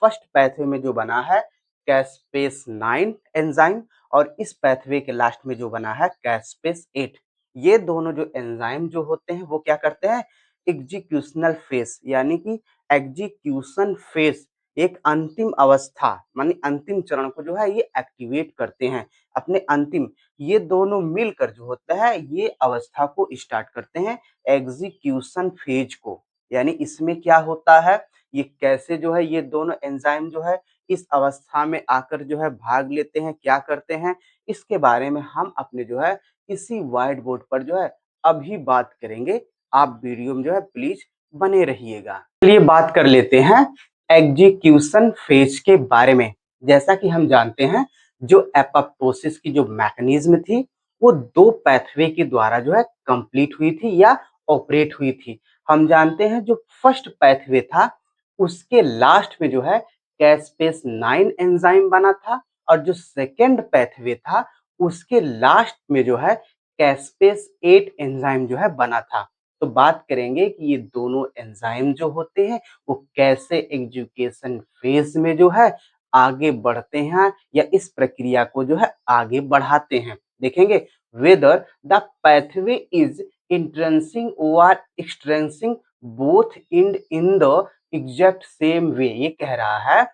फर्स्ट पैथवे में जो बना है कैस्पेस 9 एंजाइम, और इस पैथवे के लास्ट में जो बना है कैस्पेस 8, ये दोनों जो एंजाइम जो होते हैं वो क्या करते हैं, एग्जीक्यूशनल फेस, यानी कि एग्जीक्यूशन फेस, एक अंतिम अवस्था मानी अंतिम चरण को जो है ये एक्टिवेट करते हैं अपने अंतिम, ये दोनों मिलकर जो होता है ये अवस्था को स्टार्ट करते हैं एग्जीक्यूशन फेज को। यानी इसमें क्या होता है, ये कैसे जो है ये दोनों एंजाइम जो है इस अवस्था में आकर जो है भाग लेते हैं, क्या करते हैं, इसके बारे में हम अपने जो है इसी व्हाइट बोर्ड पर जो है अभी बात करेंगे। आप वीडियो में जो है प्लीज बने रहिएगा। चलिए बात कर लेते हैं एग्जीक्यूशन फेज के बारे में। जैसा कि हम जानते हैं जो एपोप्टोसिस की जो मैकेनिज्म थी वो दो पैथवे के द्वारा जो है कंप्लीट हुई थी या ऑपरेट हुई थी। हम जानते हैं जो फर्स्ट पैथवे था उसके लास्ट में जो है कैस्पेस 9 एंजाइम बना था, और जो सेकेंड पैथवे था उसके लास्ट में जो है कैस्पेस 8 एंजाइम जो है बना था। तो बात करेंगे कि ये दोनों एंजाइम जो होते हैं वो कैसे एग्जीक्यूशन फेज में जो है आगे बढ़ते हैं या इस प्रक्रिया को जो है आगे बढ़ाते हैं। देखेंगे whether the pathway is intrinsic और extrinsic both in the exact same way, ये कह रहा है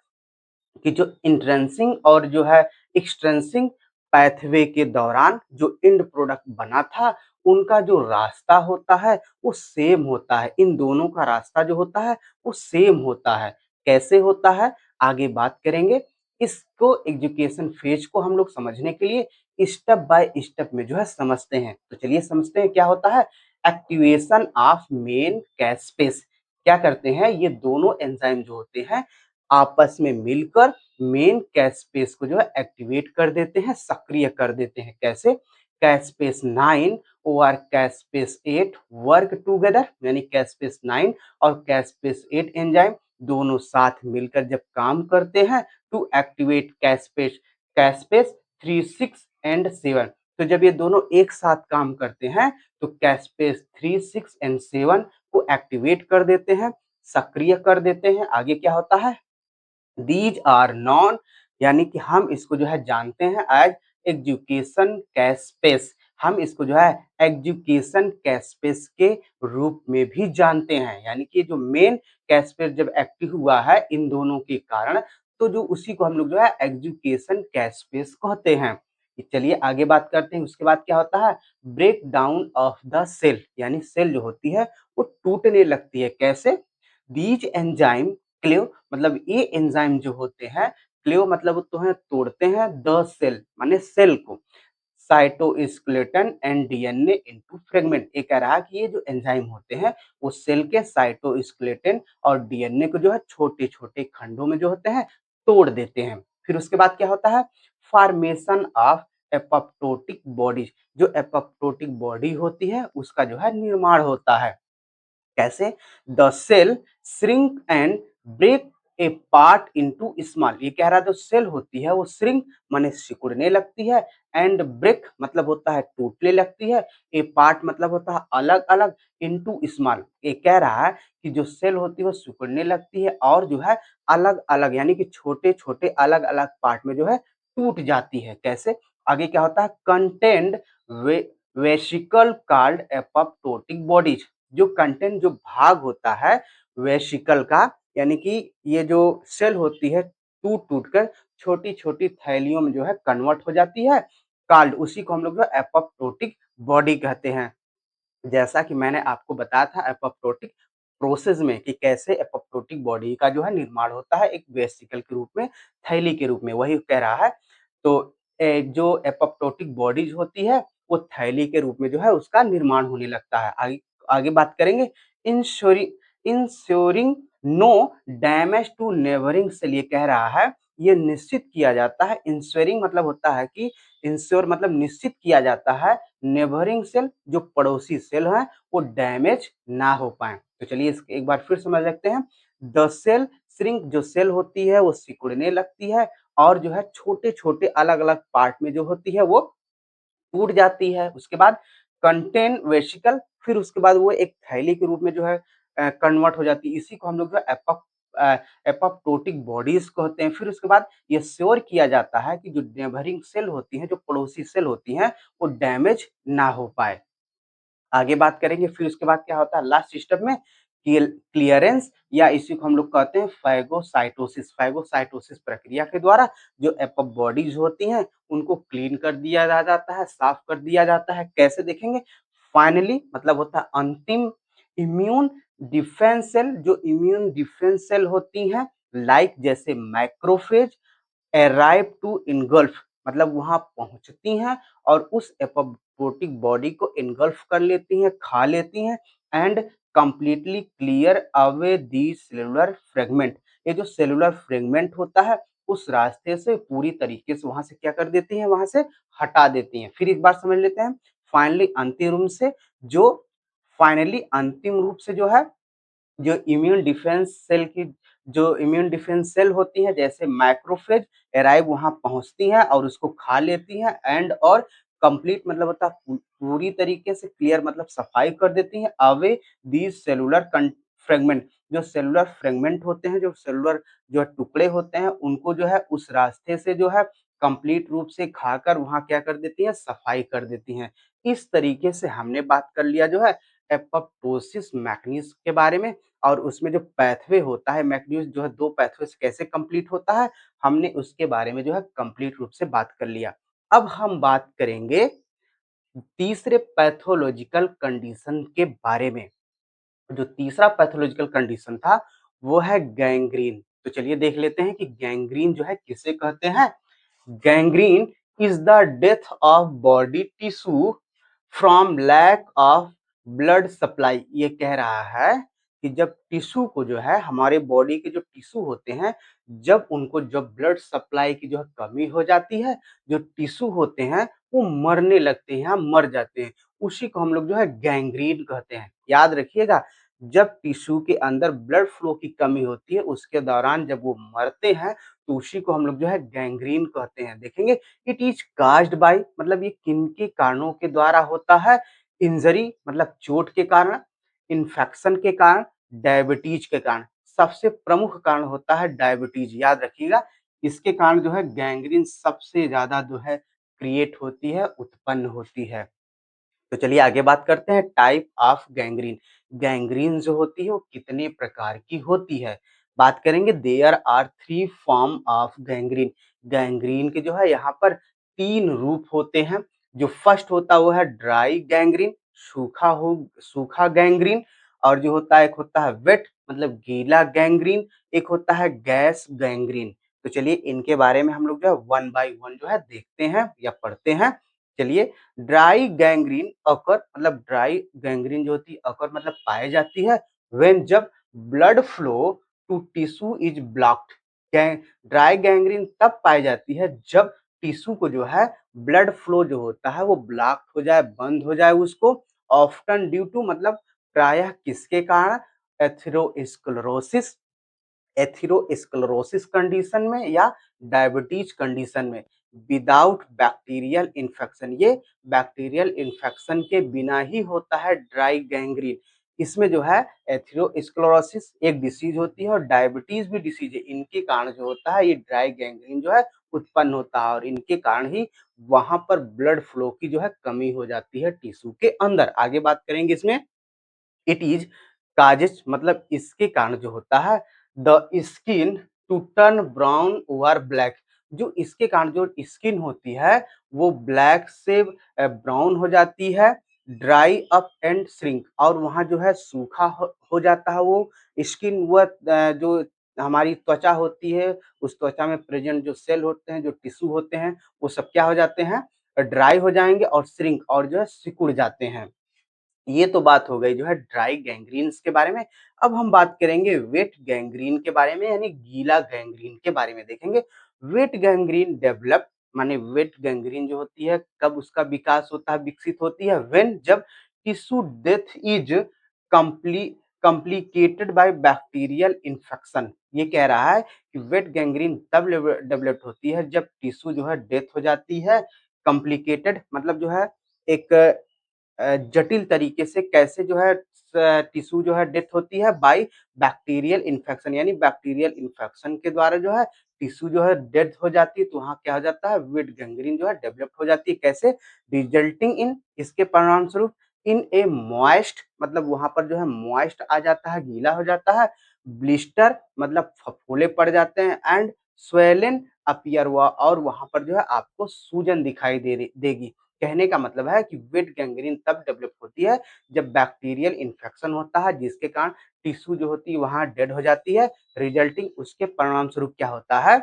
कि जो इंट्रेंसिंग और जो है एक्सट्रेंसिंग पैथवे के दौरान जो एंड प्रोडक्ट बना था उनका जो रास्ता होता है वो सेम होता है, इन दोनों का रास्ता जो होता है वो सेम होता है। कैसे होता है आगे बात करेंगे। इसको एजुकेशन फेज को हम लोग समझने के लिए स्टेप बाय स्टेप में जो है समझते हैं। तो चलिए समझते हैं क्या होता है। एक्टिवेशन ऑफ मेन कैस्पेस, क्या करते हैं ये दोनों एंजाइम जो होते हैं आपस में मिलकर मेन कैस्पेस को जो है एक्टिवेट कर देते हैं, सक्रिय कर देते हैं। कैसे? कैस्पेस 9 और कैस्पेस 8 वर्क टुगेदर, यानी कैस्पेस 9 और कैस्पेस 8 एंजाइम दोनों साथ मिलकर जब काम करते हैं टू एक्टिवेट कैस्पेस कैस्पेस 3 6 एंड 7, तो जब ये दोनों एक साथ काम करते हैं तो कैस्पेस 3 6 एंड 7 को एक्टिवेट कर देते हैं, सक्रिय कर देते हैं। आगे क्या होता है, दीज आर नॉन, यानी कि हम इसको जो है जानते हैं एज एजुकेशन कैस्पेस, हम इसको जो है एजुकेशन कैस्पेस के रूप में भी जानते हैं। यानी कि जो मेन कैस्पेस जब एक्टिव हुआ है इन दोनों के कारण, तो जो उसी को हम लोग जो है एजुकेशन कैस्पेस कहते हैं। चलिए आगे बात करते हैं। उसके बाद क्या होता है, break down of the cell, यानी सेल जो होती है वो टूटने लगती है। कैसे? दीज एंजाइम क्लेव, मतलब ये एंजाइम जो होते हैं क्लेव मतलब होता है तोड़ते हैं, द सेल माने सेल को, cytoskeleton and DNA into fragment. ये कह रहा है कि ये जो एंजाइम होते हैं वो सेल के साइटोस्केलेटन और डीएनए को जो है छोटे-छोटे खंडों में जो होते हैं तोड़ देते हैं। फिर उसके बाद क्या होता है, फॉर्मेशन ऑफ एपोप्टोटिक बॉडीज। जो एपोप्टोटिक बॉडी होती है उसका जो है निर्माण होता है। कैसे? The cell shrink and break apart into small. ये कह रहा है जो सेल होती है वो श्रिंक माने सिकुड़ने लगती है, एंड ब्रेक मतलब होता है टूटने लगती है, ए पार्ट मतलब होता है अलग अलग, इनटू स्मॉल। ये कह रहा है कि जो सेल होती है वो सिकुड़ने लगती है और जो है अलग अलग यानी कि छोटे छोटे अलग अलग पार्ट में जो है टूट जाती है। कैसे? आगे क्या होता है, content vesicle called apoptotic bodies. जो कंटेंट जो भाग होता है वेसिकल का, यानी कि ये जो सेल होती है टूट टूट कर छोटी छोटी थैलियों में जो है कन्वर्ट हो जाती है, कॉल्ड उसी को हम लोग जो एपोप्टोटिक बॉडी कहते हैं। जैसा कि मैंने आपको बताया था एपोप्टोटिक प्रोसेस में कि कैसे एपोप्टोटिक बॉडी का जो है निर्माण होता है एक वेसिकल के रूप में, थैली के रूप में, वही कह रहा है। तो जो एपोप्टोटिक बॉडीज होती है वो थैली के रूप में जो है उसका निर्माण होने लगता है। आगे आगे बात करेंगे, ensuring ensuring no damage to neighbouring cell. ये कह रहा है ये निश्चित किया जाता है, इंश्योरिंग मतलब होता है कि इंश्योर मतलब निश्चित किया जाता है, नेबरिंग सेल जो पड़ोसी सेल हैं वो डैमेज ना हो पाए। तो चलिए इसको एक बार फिर समझ लेते हैं। द सेल श्रिंक, जो सेल होती है वो सिकुड़ने लगती है और जो है छोटे छोटे अलग अलग पार्ट में जो होती है वो टूट जाती है। उसके बाद कंटेन वेसिकल, फिर उसके बाद वो एक थैली के रूप में जो है कन्वर्ट हो जाती है। इसी को हम लोग जो है एपोप्टोटिक बॉडीज कहते हैं। फिर उसके बाद ये श्योर किया जाता है कि जो नेबरिंग सेल होती हैं, जो पड़ोसी सेल होती हैं, वो डैमेज ना हो पाए। आगे बात करेंगे, फिर उसके बाद क्या होता है लास्ट स्टेप में, क्लियरेंस, या इसी को हम लोग कहते हैं फैगोसाइटोसिस। फैगोसाइटोसिस प्रक्रिया के द्वारा जो एपोप बॉडीज होती हैं उनको क्लीन कर दिया जाता है, साफ कर दिया जाता है। कैसे देखेंगे, फाइनली मतलब होता है अंतिम, इम्यून डिफेंस सेल, जो इम्यून डिफेंस सेल होती हैं लाइक जैसे मैक्रोफेज अराइव टू इनगल्फ, मतलब वहां पहुंचती हैं और उस एपोप्टोटिक बॉडी को इनगल्फ कर लेती हैं, खा लेती हैं, and completely clear away the cellular fragment. ये जो सेलुलर फ्रेगमेंट होता है उस रास्ते से पूरी तरीके से वहां से क्या कर देती हैं, वहां से हटा देती हैं। फिर एक बार समझ लेते हैं, फाइनली अंतिम रूप से जो है जो इम्यून डिफेंस सेल होती है जैसे मैक्रोफेज अराइव वहां पहुंचती हैं और उसको खा लेती हैं, एंड और कंप्लीट मतलब होता है पूरी तरीके से क्लियर मतलब सफाई कर देती हैं अवे दीज सेलुलर फ्रेगमेंट। जो सेलुलर फ्रेगमेंट होते हैं, जो सेलुलर जो टुकड़े होते हैं उनको जो है उस रास्ते से जो है कंप्लीट रूप से खाकर वहां क्या कर देती हैं, सफाई कर देती हैं। इस तरीके से हमने बात कर लिया जो है एपोप्टोसिस मैकेनिज्म के बारे में, और उसमें जो पैथवे होता है मैक्न्यूज जो है 2 पैथवे से कैसे कंप्लीट होता है, हमने उसके बारे में जो है कंप्लीट रूप से बात कर लिया। अब हम बात करेंगे तीसरे पैथोलॉजिकल कंडीशन के बारे में। जो तीसरा पैथोलॉजिकल कंडीशन था वो है गैंग्रीन। तो चलिए देख लेते हैं कि गैंग्रीन जो है किसे कहते हैं। Gangrene is the death of body tissue from lack of blood supply। ये कह रहा है कि जब टिश्यू को जो है हमारे बॉडी के जो टिश्यू होते हैं, जब ब्लड सप्लाई की जो है कमी हो जाती है, जो टिश्यू होते हैं वो मरने लगते हैं, मर जाते हैं। उसी को हम लोग जो है गैंग्रीन कहते हैं। याद रखिएगा, जब टिश्यू के अंदर ब्लड फ्लो की कमी होती है उसके दौरान जब वो मरते हैं तो उसी को हम लोग जो है गैंग्रीन कहते हैं। देखेंगे, इट इज काज्ड बाय मतलब ये किन के कारणों के द्वारा होता है, इंजरी मतलब चोट के कारण, इन्फेक्शन के कारण, डायबिटीज के कारण। सबसे प्रमुख कारण होता है डायबिटीज, याद रखिएगा, इसके कारण जो है गैंग्रीन सबसे ज्यादा जो है क्रिएट होती है, उत्पन्न होती है। तो चलिए आगे बात करते हैं टाइप ऑफ गैंग्रीन। गैंग्रीन जो होती है वो कितने प्रकार की होती है, बात करेंगे। There are 3 form of gangrene. Gangrene के जो है यहाँ पर 3 रूप होते हैं। जो फर्स्ट होता है वो है ड्राई गैंग्रीन, सूखा गैंग्रीन, और जो होता है एक होता है वेट मतलब गीला गैंग्रीन, एक होता है गैस गैंग्रीन। तो चलिए इनके बारे में हम लोग जो है वन बाय वन जो है देखते हैं या पढ़ते हैं। चलिए, ड्राई गैंग्रीन अकर मतलब ड्राई गैंग्रीन जो होती है अकर मतलब पाई जाती है व्हेन जब blood flow to tissue is blocked. Dry gangrene तब पाई जाती है जब टिश्यू को जो है ब्लड फ्लो जो होता है वो ब्लॉक हो जाए, बंद हो जाए उसको। ऑफ्टन ड्यू टू मतलब प्रायः किसके कारण? एथेरोस्क्लेरोसिस, एथेरोस्क्लेरोसिस कंडीशन में या डायबिटीज कंडीशन में विदाउट बैक्टीरियल इन्फेक्शन। ये बैक्टीरियल इन्फेक्शन के बिना ही होता है ड्राई गैंग्रीन। इसमें जो है एथेरोस्क्लेरोसिस एक डिसीज होती है और डायबिटीज भी डिसीज है। इनके कारण जो होता है ये ड्राई गैंग्रीन जो है उत्पन्न होता है और इनके कारण ही वहां पर ब्लड फ्लो की जो है कमी हो जाती है टिश्यू के अंदर। आगे बात करेंगे इसमें। इट इज काजेज मतलब इसके कारण जो होता है the skin to turn brown over black. जो इसके कारण जो स्किन होती है वो ब्लैक से ब्राउन हो जाती है, ड्राई अप एंड श्रिंक और वहाँ जो है सूखा हो जाता है वो स्किन। वह जो हमारी त्वचा होती है उस त्वचा में प्रेजेंट जो सेल होते हैं, जो टिश्यू होते हैं, वो सब क्या हो जाते हैं? ड्राई हो जाएंगे और श्रिंक और जो है सिकुड़ जाते हैं। ये तो बात हो गई जो है ड्राई गैंग्रीन्स के बारे में। अब हम बात करेंगे वेट गैंग्रीन के बारे में यानी गीला गैंग्रीन के बारे में देखेंगे। वेट गैंग्रीन डेवलप माने वेट गैंग्रीन जो होती है कब उसका विकास होता है, विकसित होती है? व्हेन जब tissue death is compli complicated by bacterial infection. ये कह रहा है कि वेट गैंग्रीन तब डेवलप होती है जब टिश्यू जो है डेथ हो जाती है। कॉम्प्लिकेटेड मतलब जो है एक जटिल तरीके से कैसे जो है टिश्यू जो है डेथ होती है बाय बैक्टीरियल इन्फेक्शन यानी बैक्टीरियल इन्फेक्शन के द्वारा जो है टिश्यू जो है डेथ हो जाती है। तो वहाँ क्या हो जाता है? वेट गैंग्रीन जो है डेवलप हो जाती है। कैसे? रिजल्टिंग इन इसके परिणाम स्वरूप इन ए मॉइस्ट मतलब वहां पर जो है मॉइस्ट आ जाता है, गीला हो जाता है। ब्लिस्टर मतलब फफोले पड़ जाते हैं एंड स्वेलन अपीयर हुआ और वहां पर जो है आपको सूजन दिखाई देगी। कहने का मतलब है कि वेट गैंग्रीन तब डेवलप होती है जब बैक्टीरियल इन्फेक्शन होता है जिसके कारण टिश्यू जो होती है वहां डेड हो जाती है। रिजल्टिंग उसके परिणाम स्वरूप क्या होता है?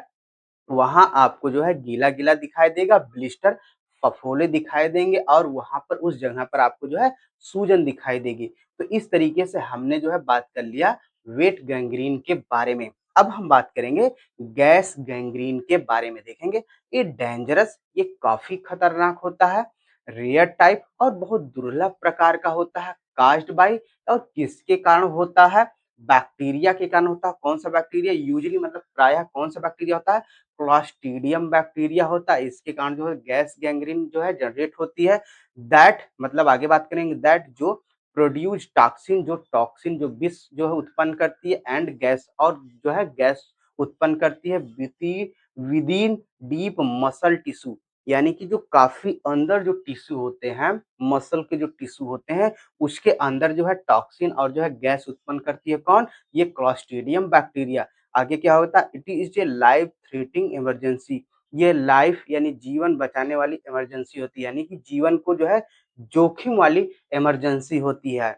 वहां आपको जो है गीला गीला दिखाई देगा, ब्लिस्टर फफोले दिखाई देंगे और वहां पर उस जगह पर आपको जो है सूजन दिखाई देगी। तो इस तरीके से हमने जो है बात कर लिया वेट गैंग्रीन के बारे में। अब हम बात करेंगे गैस गैंग्रीन के बारे में देखेंगे। ये डेंजरस, ये काफी खतरनाक होता है, रेयर टाइप और बहुत दुर्लभ प्रकार का होता है। कास्ड बाई और किसके कारण होता है? बैक्टीरिया के कारण होता है। कौन सा बैक्टीरिया? यूजुअली मतलब प्रायः कौन सा बैक्टीरिया होता है? क्लॉस्ट्रीडियम बैक्टीरिया होता है। इसके कारण जो है गैस गैंग्रीन जो है जनरेट होती है। दैट मतलब आगे बात करेंगे दैट जो प्रोड्यूस टॉक्सिन जो टॉक्सिन जो विष जो है उत्पन्न करती है एंड गैस और जो है गैस उत्पन्न करती है विदिन डीप मसल टिश्यू यानी कि जो काफी अंदर जो टिश्यू होते हैं, मसल के जो टिश्यू होते हैं उसके अंदर जो है टॉक्सिन और जो है गैस उत्पन्न करती है। कौन? ये क्लॉस्ट्रीडियम बैक्टीरिया। आगे क्या होता है? It is a life threatening emergency. ये लाइफ यानी जीवन बचाने वाली इमरजेंसी होती है यानी कि जीवन को जो है जोखिम वाली इमरजेंसी होती है।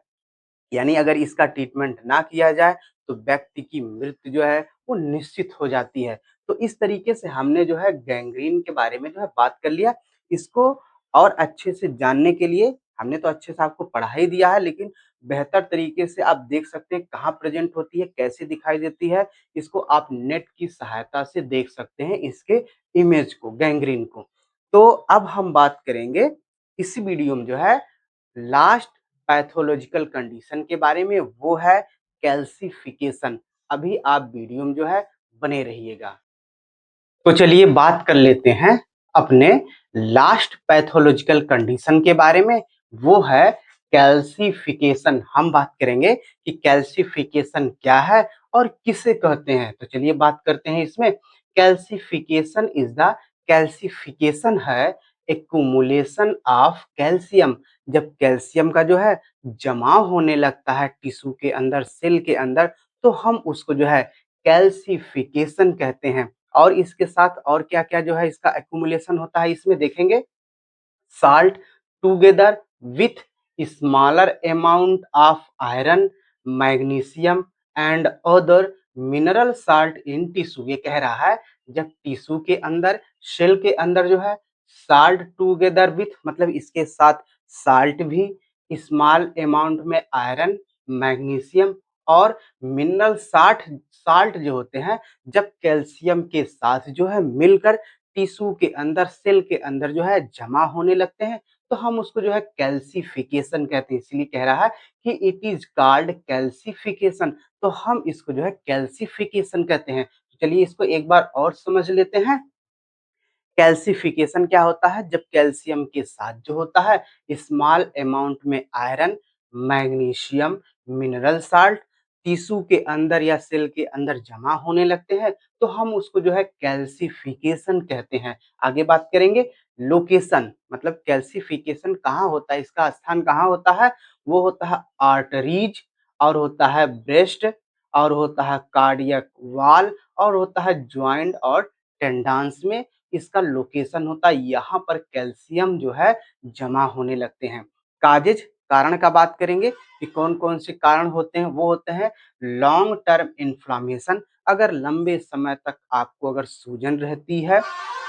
यानी अगर इसका ट्रीटमेंट ना किया जाए तो व्यक्ति की मृत्यु जो है वो निश्चित हो जाती है। तो इस तरीके से हमने जो है गैंग्रीन के बारे में जो है बात कर लिया। इसको और अच्छे से जानने के लिए हमने तो अच्छे से आपको पढ़ा ही दिया है, लेकिन बेहतर तरीके से आप देख सकते हैं कहाँ प्रेजेंट होती है, कैसे दिखाई देती है। इसको आप नेट की सहायता से देख सकते हैं इसके इमेज को, गैंग्रीन को। तो अब हम बात करेंगे इस वीडियो में जो है लास्ट पैथोलॉजिकल कंडीशन के बारे में, वो है कैल्सिफिकेशन। अभी आप वीडियो में जो है बने रहिएगा। तो चलिए बात कर लेते हैं अपने लास्ट पैथोलॉजिकल कंडीशन के बारे में, वो है कैल्सिफिकेशन। हम बात करेंगे कि कैल्सिफिकेशन क्या है और किसे कहते हैं। तो चलिए बात करते हैं इसमें। कैल्सिफिकेशन है एक्युमुलेशन ऑफ कैल्शियम। जब कैल्शियम का जो है जमाव होने लगता है टिश्यू के अंदर, सेल के अंदर, तो हम उसको जो है कैल्सिफिकेशन कहते हैं। और इसके साथ और क्या-क्या जो है इसका एक्युमुलेशन होता है इसमें देखेंगे। salt together with smaller amount of iron, magnesium and other mineral salt in tissue, ये कह रहा है जब टिश्यू के अंदर, सेल के अंदर जो है साल्ट टूगेदर विथ, मतलब इसके साथ साल्ट भी, स्मॉल अमाउंट में आयरन, मैग्नीशियम और मिनरल साल्ट साल्ट जो होते हैं जब कैल्शियम के साथ जो है मिलकर टिश्यू के अंदर, सेल के अंदर जो है जमा होने लगते हैं, तो हम उसको जो है कैल्सिफिकेशन कहते हैं। इसलिए कह रहा है कि इट इज कॉल्ड कैल्सिफिकेशन, तो हम इसको जो है कैल्सिफिकेशन कहते हैं। तो चलिए इसको एक बार और समझ लेते हैं। कैल्सिफिकेशन क्या होता है? जब कैल्शियम के साथ जो होता है स्मॉल अमाउंट में iron, magnesium, mineral salt tissue के अंदर या सेल के अंदर जमा होने लगते हैं, तो हम उसको जो है कैल्सिफिकेशन कहते हैं। आगे बात करेंगे लोकेशन, मतलब कैल्सिफिकेशन कहाँ होता है, इसका स्थान कहाँ होता है? वो होता है आर्टरीज, और होता है ब्रेस्ट, और होता है कार्डियक वाल, और होता है ज्वाइंट और टेंडांस में इसका लोकेशन होता है। यहाँ पर कैल्शियम जो है जमा होने लगते हैं। काजेज, कारण का बात करेंगे कि कौन कौन से कारण होते हैं। वो होते हैं लॉन्ग टर्म इन्फ्लामेशन, अगर लंबे समय तक आपको अगर सूजन रहती है,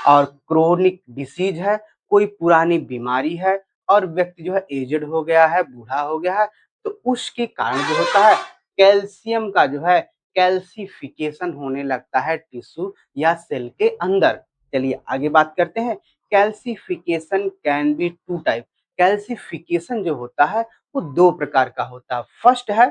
और क्रोनिक डिसीज है, कोई पुरानी बीमारी है, और व्यक्ति जो है एजेड हो गया है, बूढ़ा हो गया है, तो उसके कारण जो होता है कैल्शियम का जो है कैल्सिफिकेशन होने लगता है टिश्यू या सेल के अंदर। चलिए आगे बात करते हैं। Calcification can be two type, calcification जो होता है वो दो प्रकार का होता है। फर्स्ट है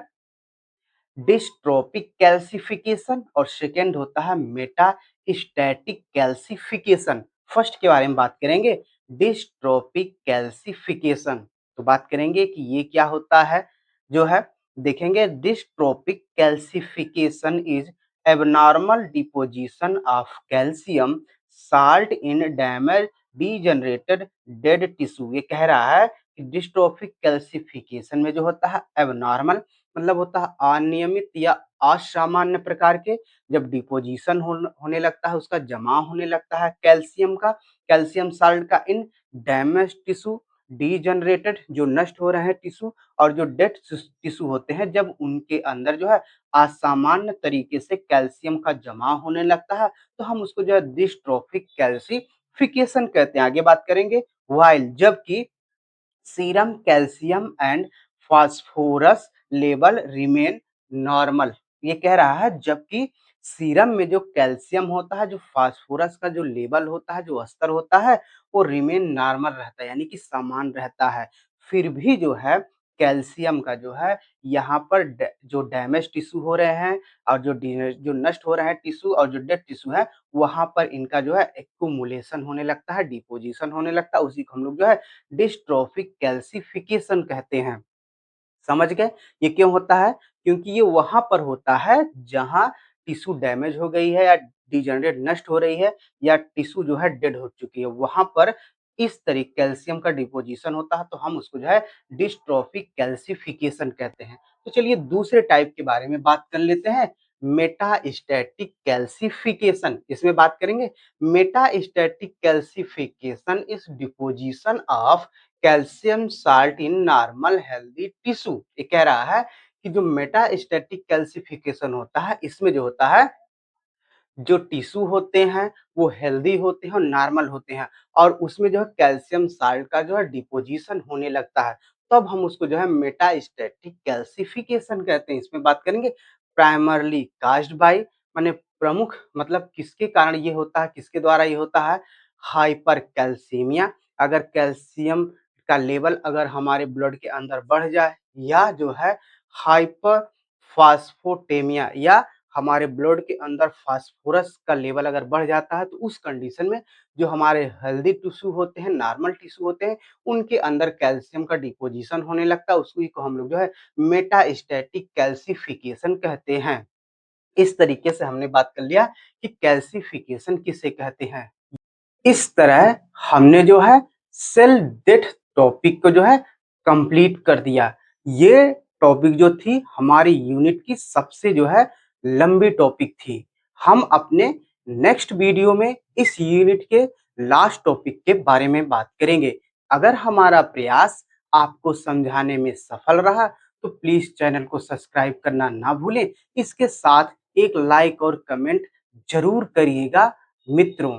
डिस्ट्रोफिक कैल्सिफिकेशन, और सेकेंड होता है मेटास्टैटिक कैल्सिफिकेशन। फर्स्ट के बारे में बात करेंगे, डिस्ट्रोफिक कैल्सिफिकेशन। तो बात करेंगे कि ये क्या होता है, जो है देखेंगे। Dystrophic calcification is abnormal deposition of calcium salt in damage degenerated dead tissue. ये कह रहा है कि डिस्ट्रोफिक कैल्सिफिकेशन में जो होता है एबनॉर्मल, मतलब होता है अनियमित या असामान्य प्रकार के, जब डिपोजिशन होने लगता है, उसका जमा होने लगता है कैल्शियम का, कैल्शियम साल्ट का इन डैमेज टिश्यू, डीजनरेटेड जो नष्ट हो रहे हैं टिश्यू, और जो डेड टिश्यू होते हैं जब उनके अंदर जो है असामान्य तरीके से कैल्शियम का जमा होने लगता है, तो हम उसको जो है डिस्ट्रोफिक कैल्सिफिकेशन कहते हैं। आगे बात करेंगे। वाइल, जबकि serum calcium and phosphorus level remain normal, ये कह रहा है जबकि सीरम में जो कैल्शियम होता है, जो फास्फोरस का जो लेवल होता है, जो स्तर होता है, वो रिमेन नॉर्मल रहता है, यानी कि समान रहता है। फिर भी जो है कैल्शियम का जो है यहाँ पर जो डैमेज टिश्यू हो रहे हैं, और जो नष्ट हो रहे हैं टिश्यू, और जो डेड टिश्यू है, वहां पर इनका जो है एक्यूमुलेशन होने लगता है, डिपोजिशन होने लगता है, उसी को हम लोग जो है डिस्ट्रोफिक कैल्सिफिकेशन कहते हैं। समझ गए? ये क्यों होता है? क्योंकि ये वहाँ पर होता है जहाँ टिश्यू डैमेज हो गई है, या डिजेनरेट नष्ट हो रही है, या टिश्यू जो है डेड हो चुकी है। वहाँ पर इस तरीके कैल्शियम का डिपोजिशन होता है, तो हम उसको जो है डिस्ट्रोफिक कैल्सिफिकेशन कहते हैं। तो चलिए दूसरे टाइप के बारे में बात कर लेते हैं, मेटास्टैटिक कैल्सिफिकेशन। इसमें बात करेंगे। Metastatic calcification is deposition of calcium salt in normal healthy tissue. ये कह रहा है कि जो मेटास्टैटिक कैल्सिफिकेशन होता है, इसमें जो होता है जो टिश्यू होते हैं वो हेल्दी होते हैं और नॉर्मल होते हैं, और उसमें जो है कैल्शियम साल्ट का जो है डिपोजिशन होने लगता है, तब हम उसको जो है मेटास्टैटिक कैल्सिफिकेशन कहते हैं। इसमें बात करेंगे प्राइमरली काज्ड बाय, माने प्रमुख, मतलब किसके कारण ये होता है, किसके द्वारा ये होता है? हाइपर कैल्सीमिया, अगर कैल्शियम का लेवल अगर हमारे ब्लड के अंदर बढ़ जाए, या जो है हाइपर फास्फोटेमिया, या हमारे ब्लड के अंदर फास्फोरस का लेवल अगर बढ़ जाता है, तो उस कंडीशन में जो हमारे हेल्दी टिश्यू होते हैं, नॉर्मल टिश्यू होते हैं, उनके अंदर कैल्शियम का डिपोजिशन होने लगता है, उसी को हम लोग जो है मेटास्टैटिक कैल्सिफिकेशन कहते हैं। इस तरीके से हमने बात कर लिया कि कैल्सिफिकेशन किसे कहते हैं। इस तरह हमने जो है सेल डेथ टॉपिक को जो है कंप्लीट कर दिया। ये टॉपिक जो थी हमारी यूनिट की सबसे जो है लंबी टॉपिक थी। हम अपने नेक्स्ट वीडियो में इस यूनिट के लास्ट टॉपिक के बारे में बात करेंगे। अगर हमारा प्रयास आपको समझाने में सफल रहा, तो प्लीज चैनल को सब्सक्राइब करना ना भूलें। इसके साथ एक लाइक और कमेंट जरूर करिएगा मित्रों।